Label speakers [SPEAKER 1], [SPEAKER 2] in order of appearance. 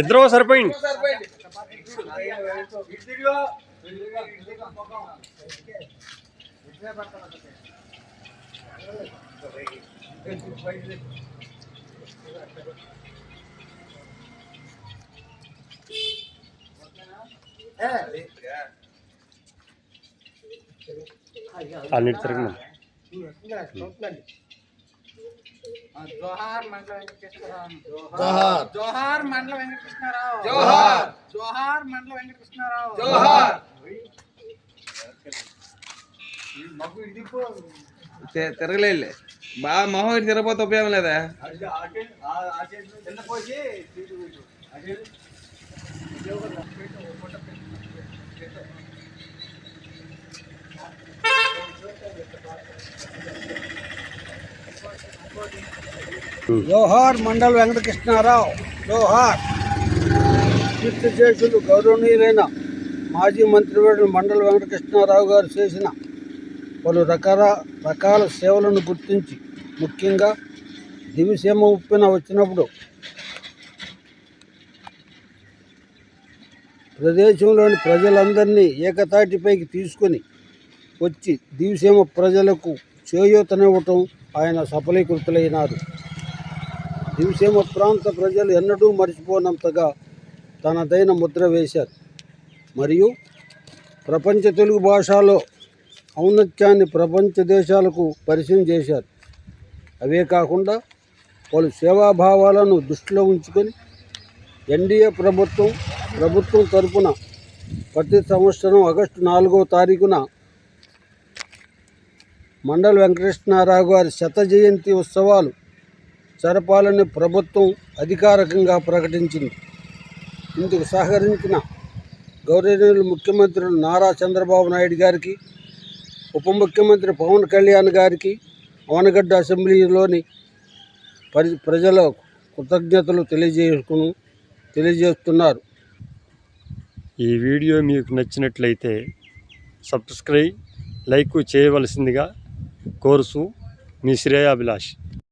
[SPEAKER 1] ఇద్దరు సరిపోయింది. అన్నిటి తిరగ
[SPEAKER 2] జోహార్ మండల వెంకటకృష్ణారావు. జోహార్ మండల వెంకటకృష్ణారావు. జోహార్ జోహార్ మండల వెంకటకృష్ణారావు. జోహార్.
[SPEAKER 3] తిరగలే బాగా మొహం ఇటు తిరగపోతే ఉపయోగం లేదా?
[SPEAKER 4] జోహార్ మండల వెంకటకృష్ణారావు. జోహార్. కీర్తిశేషులు గౌరవనీయులైన మాజీ మంత్రివర్యులు మండల వెంకటకృష్ణారావు గారు చేసిన పలు రకాల సేవలను గుర్తించి ముఖ్యంగా దివిసీమ ఉప్పెన వచ్చినప్పుడు ప్రదేశంలోని ప్రజలందరినీ ఏకతాటిపైకి తీసుకొని వచ్చి దివిసీమ ప్రజలకు చేయూతనివ్వటం ఆయన సఫలీకృతులైనారు. దివిసీమ ప్రాంత ప్రజలు ఎన్నడూ మర్చిపోనంతగా తనదైన ముద్ర వేశారు మరియు ప్రపంచ తెలుగు భాషలో ఔన్నత్యాన్ని ప్రపంచ దేశాలకు పరిచయం చేశారు. అవే కాకుండా పలు సేవాభావాలను దృష్టిలో ఉంచుకొని ఎన్డీఏ ప్రభుత్వం తరపున ప్రతి సంవత్సరం ఆగస్టు 4వ తారీఖున మండల వెంకటకృష్ణారావు గారి 100వ జయంతి ఉత్సవాలు జరపాలని ప్రభుత్వం అధికారికంగా ప్రకటించింది. ఇందుకు సహకరించిన గౌరవనీయులు ముఖ్యమంత్రులు నారా చంద్రబాబు నాయుడు గారికి, ఉప ముఖ్యమంత్రి పవన్ కళ్యాణ్ గారికి, అవనగడ్డ అసెంబ్లీలోని ప్రజల కృతజ్ఞతలు తెలియజేస్తున్నారు.
[SPEAKER 1] ఈ వీడియో మీకు నచ్చినట్లయితే సబ్స్క్రైబ్, లైక్ చేయవలసిందిగా కోరుచు మీ శ్రేయాభిలాష్.